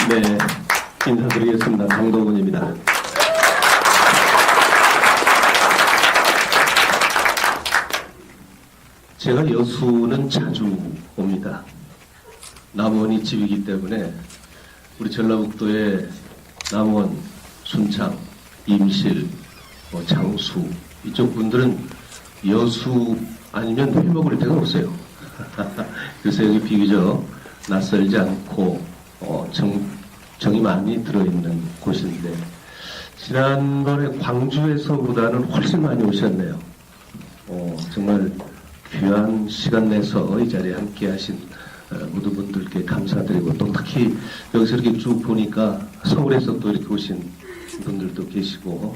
네, 인사드리겠습니다. 장동훈입니다. 제가 여수는 자주 옵니다. 남원이 집이기 때문에 우리 전라북도의 남원, 순창, 임실, 장수 이쪽 분들은 여수 아니면 회 먹을 데가 없어요. 그래서 여기 비교적 낯설지 않고 정이 많이 들어있는 곳인데 지난번에 광주에서보다는 훨씬 많이 오셨네요. 정말 귀한 시간 내서 이 자리에 함께 하신 모든 분들께 감사드리고 또 특히 여기서 이렇게 쭉 보니까 서울에서 또 이렇게 오신 분들도 계시고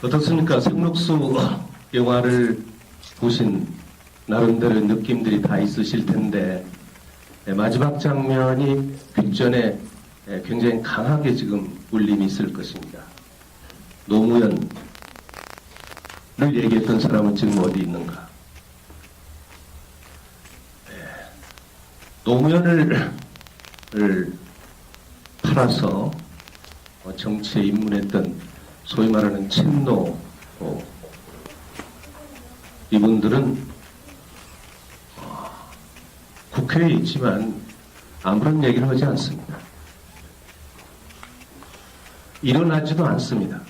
어떻습니까? 성록수 영화를 보신 나름대로 느낌들이 다 있으실 텐데 마지막 장면이 뒷전에 굉장히 강하게 지금 울림이 있을 것입니다. 노무현을 얘기했던 사람은 지금 어디 있는가? 노무현을 팔아서 정치에 입문했던 소위 말하는 친노 이분들은 국회에 있지만 아무런 얘기를 하지 않습니다. 일어나지도 않습니다.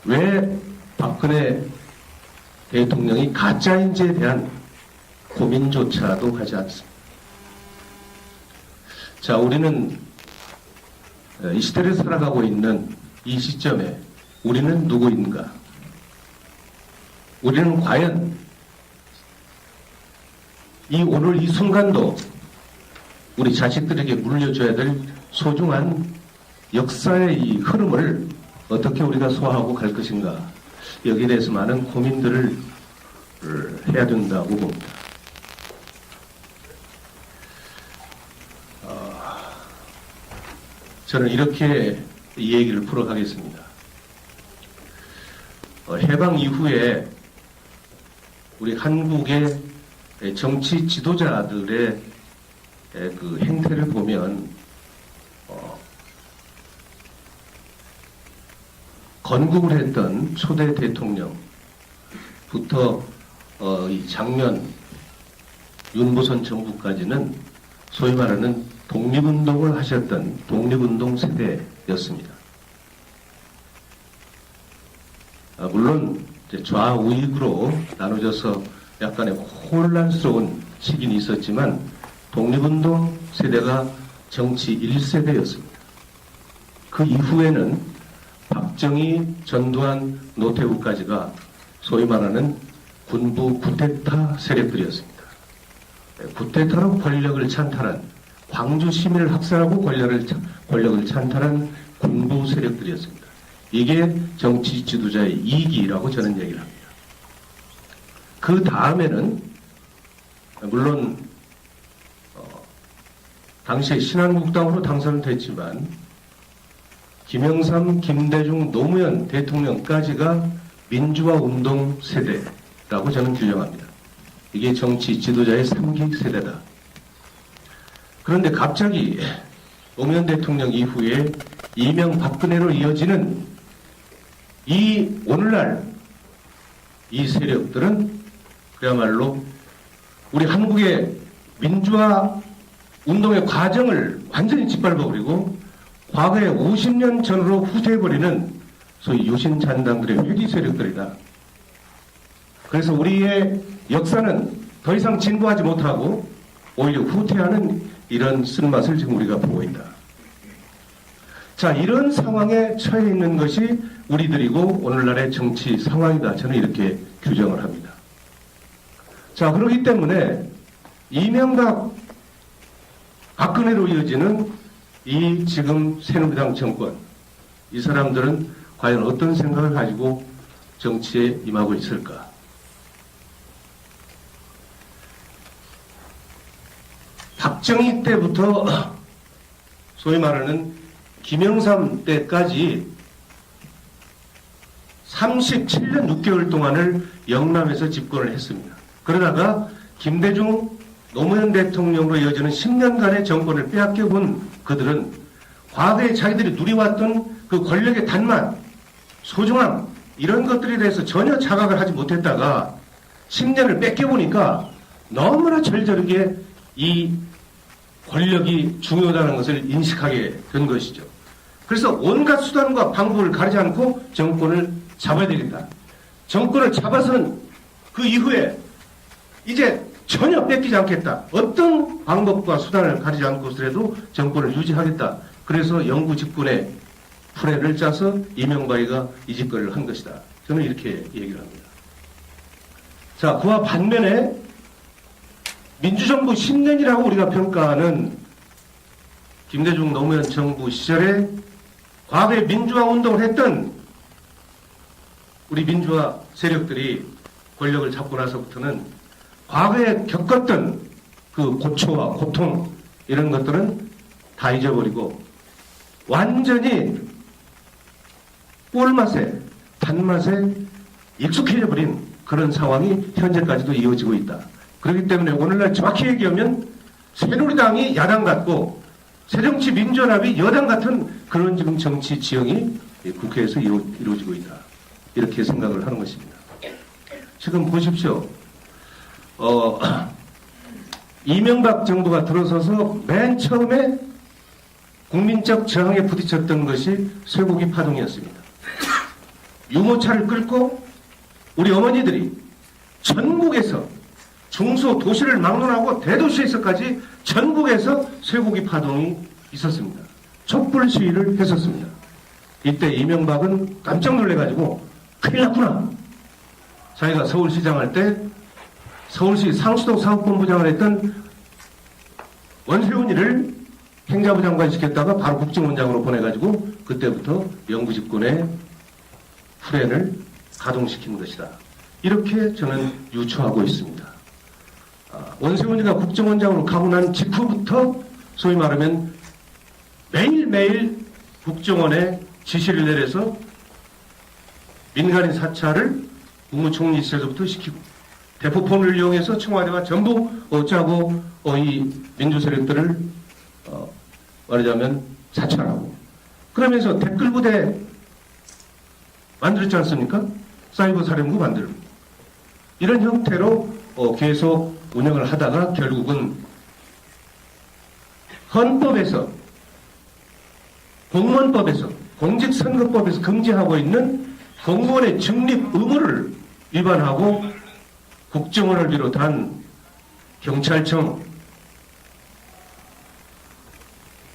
왜 박근혜 대통령이 가짜인지에 대한 고민조차도 하지 않습니다. 자, 우리는 이 시대를 살아가고 있는 이 시점에 우리는 누구인가? 우리는 과연 오늘 이 순간도 우리 자식들에게 물려줘야 될 소중한 역사의 이 흐름을 어떻게 우리가 소화하고 갈 것인가? 여기에 대해서 많은 고민들을 해야 된다고 봅니다. 저는 이렇게 이 얘기를 풀어가겠습니다. 해방 이후에 우리 한국의 정치 지도자들의 그 행태를 보면 건국을 했던 초대 대통령부터 이 장면 윤보선 정부까지는 소위 말하는 독립운동을 하셨던 독립운동 세대였습니다. 물론 좌우익으로 나눠져서 약간의 혼란스러운 시기는 있었지만 독립운동 세대가 정치 1세대였습니다. 그 이후에는 박정희, 전두환, 노태우까지가 소위 말하는 군부 쿠데타 세력들이었습니다. 쿠데타로 권력을 찬탈한 광주 시민을 학살하고 권력을 찬탈한 군부 세력들이었습니다. 이게 정치 지도자의 이기라고 저는 얘기를 합니다. 그 다음에는 물론 당시에 신한국당으로 당선됐지만 김영삼, 김대중, 노무현 대통령까지가 민주화 운동 세대라고 저는 규정합니다. 이게 정치 지도자의 3기 세대다. 그런데 갑자기 노무현 대통령 이후에 이명박근혜로 이어지는 오늘날 이 세력들은 그야말로 우리 한국의 민주화 운동의 과정을 완전히 짓밟아버리고 과거에 50년 전으로 후퇴해버리는 소위 유신잔당들의 회귀 세력들이다. 그래서 우리의 역사는 더 이상 진보하지 못하고 오히려 후퇴하는 이런 쓴맛을 지금 우리가 보고 있다. 자, 이런 상황에 처해 있는 것이 우리들이고 오늘날의 정치 상황이다. 저는 이렇게 규정을 합니다. 자, 그렇기 때문에 이명박 박근혜로 이어지는 이 지금 새누리당 정권, 이 사람들은 과연 어떤 생각을 가지고 정치에 임하고 있을까? 박정희 때부터 소위 말하는 김영삼 때까지 37년 6개월 동안을 영남에서 집권을 했습니다. 그러다가 김대중, 노무현 대통령으로 이어지는 10년간의 정권을 빼앗겨본 그들은 과거에 자기들이 누려왔던 그 권력의 단맛, 소중함 이런 것들에 대해서 전혀 자각을 하지 못했다가 10년을 뺏겨보니까 너무나 절절하게 이 권력이 중요하다는 것을 인식하게 된 것이죠. 그래서 온갖 수단과 방법을 가리지 않고 정권을 잡아야 되겠다. 정권을 잡아서는 그 이후에 이제 전혀 뺏기지 않겠다. 어떤 방법과 수단을 가리지 않고서라도 정권을 유지하겠다. 그래서 영구 집권의 플랜을 짜서 이명박이가 이 짓거리를 한 것이다. 저는 이렇게 얘기를 합니다. 자, 그와 반면에 민주정부 10년이라고 우리가 평가하는 김대중 노무현 정부 시절에 과거에 민주화 운동을 했던 우리 민주화 세력들이 권력을 잡고 나서부터는 과거에 겪었던 그 고초와 고통 이런 것들은 다 잊어버리고 완전히 꿀맛에 단맛에 익숙해져 버린 그런 상황이 현재까지도 이어지고 있다. 그렇기 때문에 오늘날 정확히 얘기하면 새누리당이 야당 같고 새정치민주연합이 여당 같은 그런 지금 정치 지형이 국회에서 이루어지고 있다. 이렇게 생각을 하는 것입니다. 지금 보십시오. 이명박 정부가 들어서서 맨 처음에 국민적 저항에 부딪혔던 것이 쇠고기 파동이었습니다. 유모차를 끌고 우리 어머니들이 전국에서 중소 도시를 막론하고 대도시에서까지 전국에서 쇠고기 파동이 있었습니다. 촛불 시위를 했었습니다. 이때 이명박은 깜짝 놀래가지고 큰일 났구나. 자기가 서울시장 할 때 서울시 상수도 사업본부장을 했던 원세훈이를 행자부 장관 시켰다가 바로 국정원장으로 보내가지고 그때부터 영구집권의 플랜을 가동시킨 것이다. 이렇게 저는 유추하고 있습니다. 원세훈이가 국정원장으로 가고 난 직후부터 소위 말하면 매일매일 국정원에 지시를 내려서 민간인 사찰을 국무총리 시절부터 시키고 대포폰을 이용해서 청와대와 전부 어쩌고 이 민주세력들을 말하자면 사찰하고 그러면서 댓글부대 만들었지 않습니까? 사이버 사령부 만들고 이런 형태로 계속 운영을 하다가 결국은 헌법에서 공무원법에서 공직선거법에서 금지하고 있는 공무원의 중립 의무를 위반하고 국정원을 비롯한 경찰청,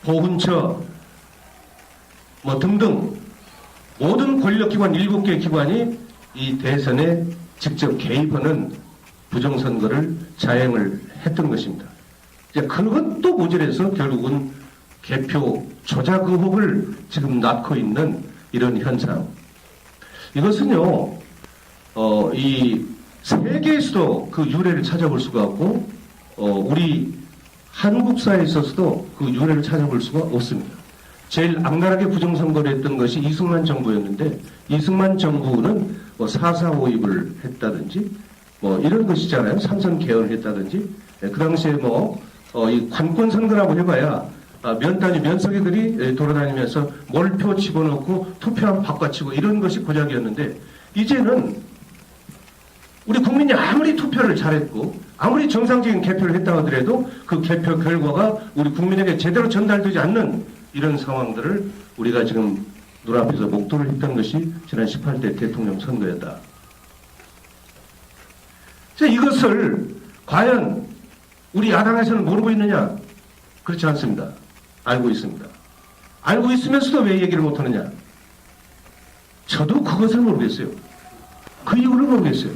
보훈처 등등 모든 권력기관 7개 기관이 이 대선에 직접 개입하는 부정선거를 자행을 했던 것입니다. 이제 그것도 모자라서 결국은 개표 조작 의혹을 지금 낳고 있는 이런 현상. 이것은요, 이 세계에서도 그 유래를 찾아볼 수가 없고, 우리 한국사에 있어서도 그 유래를 찾아볼 수가 없습니다. 제일 악랄하게 부정선거를 했던 것이 이승만 정부였는데, 이승만 정부는 4.4 5입을 했다든지, 이런 것이잖아요. 삼선 개헌을 했다든지, 그 당시에 이 관권선거라고 해봐야, 면단위 면석이들이 돌아다니면서 몰표 집어넣고 투표함 바꿔치고 이런 것이 고작이었는데, 이제는 우리 국민이 아무리 투표를 잘했고 아무리 정상적인 개표를 했다 하더라도 그 개표 결과가 우리 국민에게 제대로 전달되지 않는 이런 상황들을 우리가 지금 눈앞에서 목도를 했던 것이 지난 18대 대통령 선거였다. 이것을 과연 우리 야당에서는 모르고 있느냐? 그렇지 않습니다. 알고 있습니다. 알고 있으면서도 왜 얘기를 못하느냐? 저도 그것을 모르겠어요. 그 이유를 모르겠어요.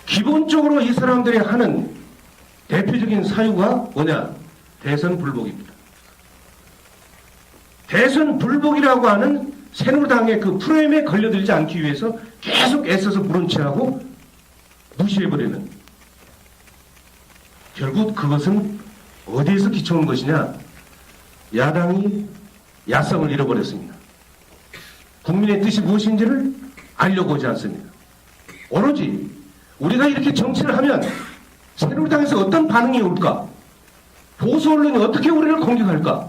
기본적으로 이 사람들이 하는 대표적인 사유가 뭐냐? 대선 불복입니다. 대선 불복이라고 하는 새누리당의 그 프레임에 걸려들지 않기 위해서 계속 애써서 브런치하고 무시해버리는. 결국 그것은 어디에서 기초한 것이냐? 야당이 야성을 잃어버렸습니다. 국민의 뜻이 무엇인지를 알려고 하지 않습니다. 오로지 우리가 이렇게 정치를 하면 새누리당에서 어떤 반응이 올까? 보수 언론이 어떻게 우리를 공격할까?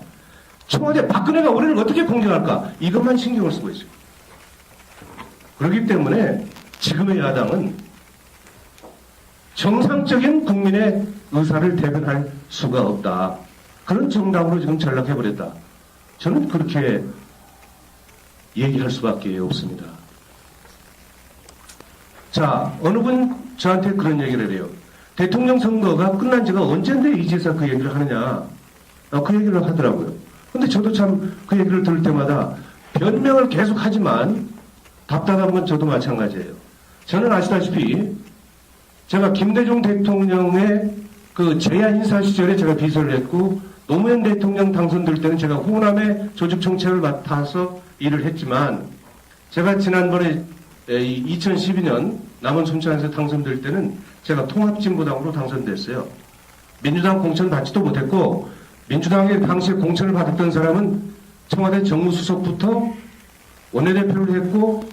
청와대 박근혜가 우리를 어떻게 공격할까? 이것만 신경을 쓰고 있어요. 그렇기 때문에 지금의 야당은 정상적인 국민의 의사를 대변할 수가 없다. 그런 정당으로 지금 전락해버렸다. 저는 그렇게 얘기할 수밖에 없습니다. 자, 어느 분 저한테 그런 얘기를 해요. 대통령 선거가 끝난 지가 언젠데 이제서 그 얘기를 하느냐. 그 얘기를 하더라고요. 근데 저도 참 그 얘기를 들을 때마다 변명을 계속 하지만 답답한 건 저도 마찬가지예요. 저는 아시다시피 제가 김대중 대통령의 그 제야 인사 시절에 제가 비서를 했고 노무현 대통령 당선될 때는 제가 호남의 조직 정책을 맡아서 일을 했지만 제가 지난번에 2012년 남원 순천에서 당선될 때는 제가 통합진보당으로 당선됐어요. 민주당 공천 받지도 못했고 민주당의 당시에 공천을 받았던 사람은 청와대 정무수석부터 원내대표를 했고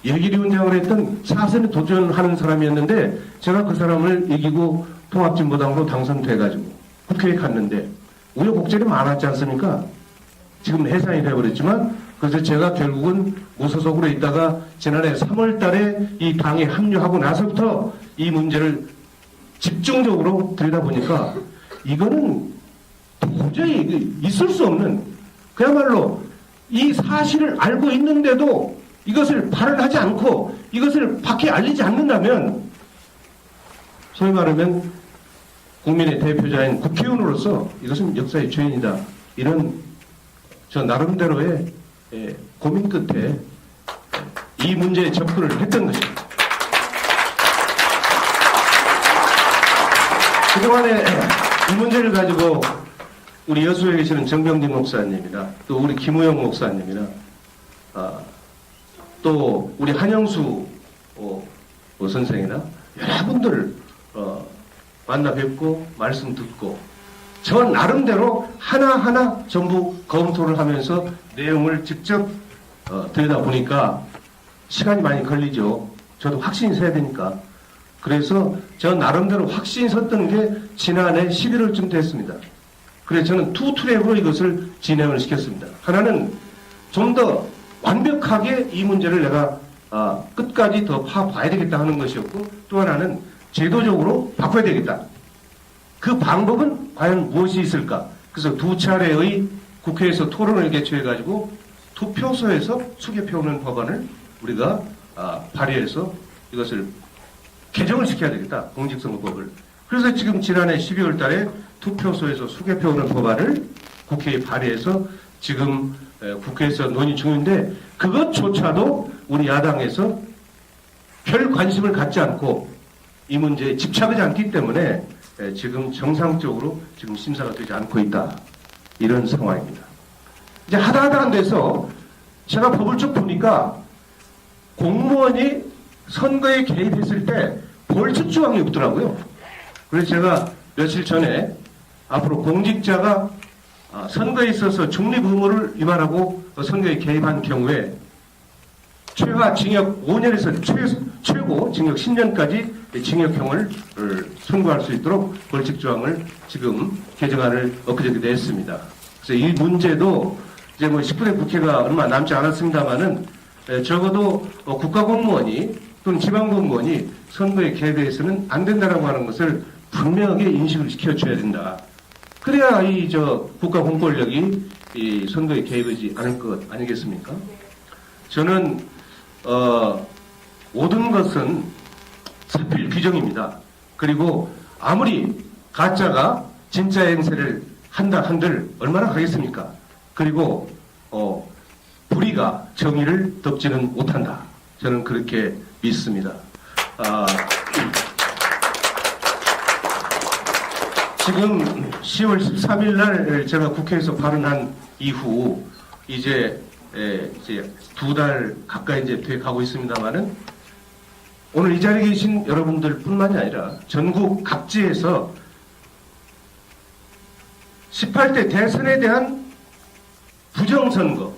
예길위원장을 했던 4선에 도전하는 사람이었는데 제가 그 사람을 이기고 통합진보당으로 당선돼가지고 국회에 갔는데 우여곡절이 많았지 않습니까? 지금 해산이 되어버렸지만 그래서 제가 결국은 무소속으로 있다가 지난해 3월 달에 이 당에 합류하고 나서부터 이 문제를 집중적으로 들여다보니까 이거는 도저히 있을 수 없는 그야말로 이 사실을 알고 있는데도 이것을 발언하지 않고 이것을 밖에 알리지 않는다면 소위 말하면 국민의 대표자인 국회의원으로서 이것은 역사의 죄인이다. 이런 저 나름대로의 고민 끝에 이 문제에 접근을 했던 것입니다. 그동안에 이 문제를 가지고 우리 여수에 계시는 정병진 목사님이나 또 우리 김우영 목사님이나 또 우리 한영수 선생이나 여러분들 만나 뵙고 말씀 듣고 저 나름대로 하나하나 전부 검토를 하면서 내용을 직접 들여다보니까 시간이 많이 걸리죠. 저도 확신이 서야 되니까. 그래서 저 나름대로 확신이 섰던 게 지난해 11월쯤 됐습니다. 그래서 저는 투 트랙으로 이것을 진행을 시켰습니다. 하나는 좀 더 완벽하게 이 문제를 내가 끝까지 더 파봐야 되겠다 하는 것이었고 또 하나는 제도적으로 바꿔야 되겠다. 그 방법은 과연 무엇이 있을까? 그래서 두 차례의 국회에서 토론을 개최해가지고 투표소에서 수개표하는 법안을 우리가 발의해서 이것을 개정을 시켜야 되겠다. 공직선거법을. 그래서 지금 지난해 12월 달에 투표소에서 수개표하는 법안을 국회에 발의해서 지금 국회에서 논의 중인데 그것조차도 우리 야당에서 별 관심을 갖지 않고 이 문제에 집착하지 않기 때문에 지금 정상적으로 지금 심사가 되지 않고 있다. 이런 상황입니다. 이제 하다 안 돼서 제가 법을 쭉 보니까 공무원이 선거에 개입했을 때 벌칙 조항이 없더라고요. 그래서 제가 며칠 전에 앞으로 공직자가 선거에 있어서 중립 의무를 위반하고 선거에 개입한 경우에 최하 징역 5년에서 최고 징역 10년까지 징역형을 선고할 수 있도록 벌칙 조항을 지금 개정안을 엊그저께 냈습니다. 그래서 이 문제도 이제 뭐 19대 국회가 얼마 남지 않았습니다만은 적어도 국가공무원이 또는 지방공무원이 선거에 개입해서는 안 된다라고 하는 것을 분명하게 인식을 시켜줘야 된다. 그래야 이 국가 공권력이 이 선거에 개입하지 않을 것 아니겠습니까? 저는 모든 것은 사필 규정입니다. 그리고 아무리 가짜가 진짜 행세를 한다 한들 얼마나 가겠습니까? 그리고 불의가 정의를 덮지는 못한다. 저는 그렇게 믿습니다. 지금 10월 13일 날 제가 국회에서 발언한 이후 이제 2달 가까이 이제 돼 가고 있습니다만은 오늘 이 자리에 계신 여러분들 뿐만이 아니라 전국 각지에서 18대 대선에 대한 부정선거,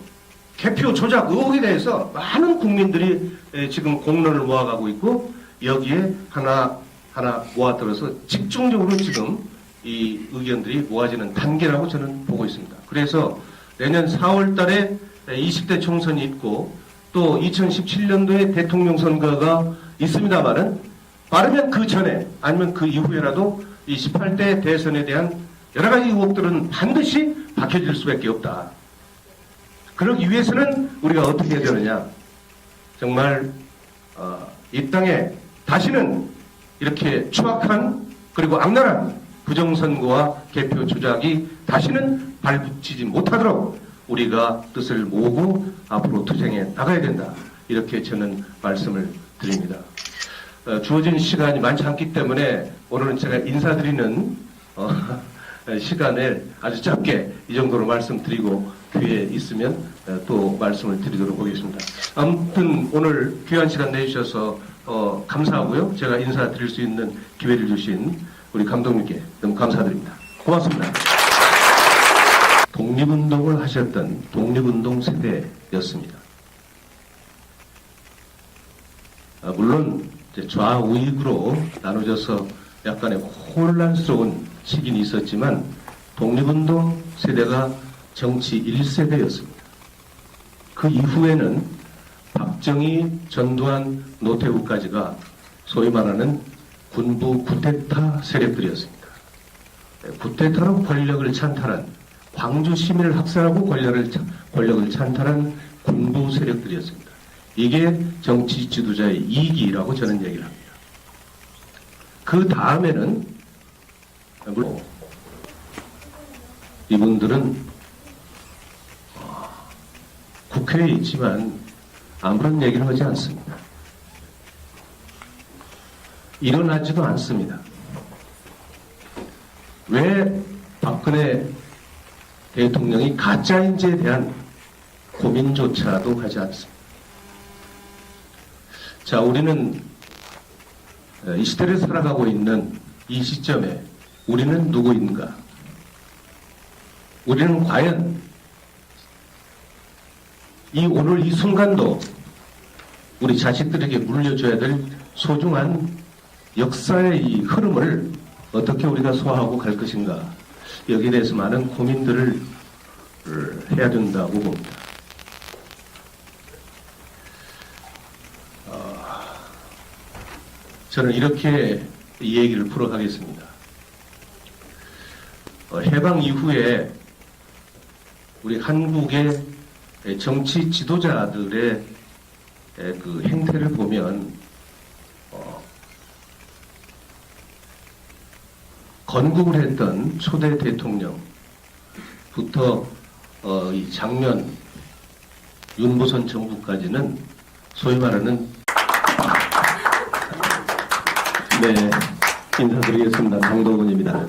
개표 조작 의혹에 대해서 많은 국민들이 지금 공론을 모아가고 있고 여기에 하나 하나 모아들어서 집중적으로 지금 이 의견들이 모아지는 단계라고 저는 보고 있습니다. 그래서 내년 4월 달에 20대 총선이 있고 또 2017년도에 대통령 선거가 있습니다만은 빠르면 그 전에 아니면 그 이후에라도 이 18대 대선에 대한 여러 가지 의혹들은 반드시 밝혀질 수밖에 없다. 그러기 위해서는 우리가 어떻게 해야 되느냐. 정말 이 땅에 다시는 이렇게 추악한 그리고 악랄한 부정선거와 개표 조작이 다시는 발붙이지 못하도록 우리가 뜻을 모으고 앞으로 투쟁해 나가야 된다. 이렇게 저는 말씀을 드립니다. 주어진 시간이 많지 않기 때문에 오늘은 제가 인사드리는 시간을 아주 짧게 이 정도로 말씀드리고 기회 있으면 또 말씀을 드리도록 하겠습니다. 아무튼 오늘 귀한 시간 내주셔서 감사하고요. 제가 인사드릴 수 있는 기회를 주신 우리 감독님께 너무 감사드립니다. 고맙습니다. 독립운동을 하셨던 독립운동 세대였습니다. 물론 좌우익으로 나눠져서 약간의 혼란스러운 시기는 있었지만 독립운동 세대가 정치 1세대였습니다. 그 이후에는 박정희, 전두환, 노태우까지가 소위 말하는 군부 쿠데타 세력들이었습니다. 쿠데타로 권력을 찬탈한 광주 시민을 학살하고 권력을 찬탈한 군부 세력들이었습니다. 이게 정치 지도자의 이익이라고 저는 얘기를 합니다. 그 다음에는 이분들은 국회에 있지만 아무런 얘기를 하지 않습니다. 일어나지도 않습니다. 왜 박근혜 대통령이 가짜인지에 대한 고민조차도 하지 않습니다. 자, 우리는 이 시대를 살아가고 있는 이 시점에 우리는 누구인가? 우리는 과연 오늘 이 순간도 우리 자식들에게 물려줘야 될 소중한 역사의 이 흐름을 어떻게 우리가 소화하고 갈 것인가? 여기에 대해서 많은 고민들을 해야 된다고 봅니다. 저는 이렇게 이 얘기를 풀어가겠습니다. 해방 이후에 우리 한국의 정치 지도자들의 그 행태를 보면 건국을 했던 초대 대통령부터 이 작년 윤보선 정부까지는 소위 말하는 네, 인사드리겠습니다. 강동원입니다.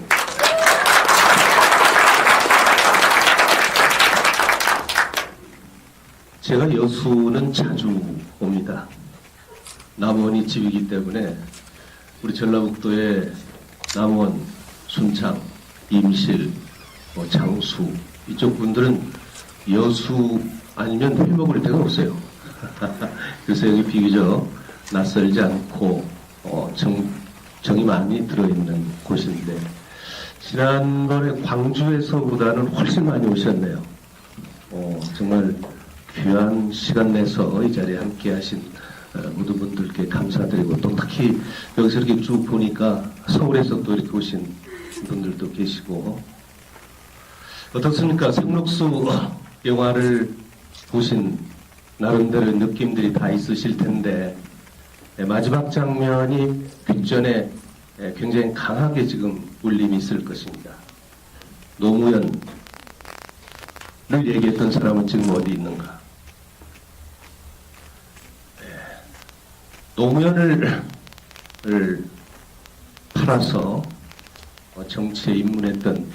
제가 여수는 자주 옵니다. 남원이 집이기 때문에 우리 전라북도의 남원, 순창, 임실, 장수 이쪽 분들은 여수 아니면 회 먹을 데가 없어요. 그래서 여기 비교적 낯설지 않고 정이 많이 들어있는 곳인데 지난번에 광주에서보다는 훨씬 많이 오셨네요. 정말 귀한 시간 내서 이 자리에 함께 하신 모든 분들께 감사드리고 또 특히 여기서 이렇게 쭉 보니까 서울에서 또 이렇게 오신 분들도 계시고 어떻습니까? 상록수 영화를 보신 나름대로 느낌들이 다 있으실 텐데 마지막 장면이 귓전에 굉장히 강하게 지금 울림이 있을 것입니다. 노무현을 얘기했던 사람은 지금 어디 있는가? 노무현을 팔아서 정치에 입문했던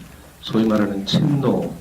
소위 말하는 친노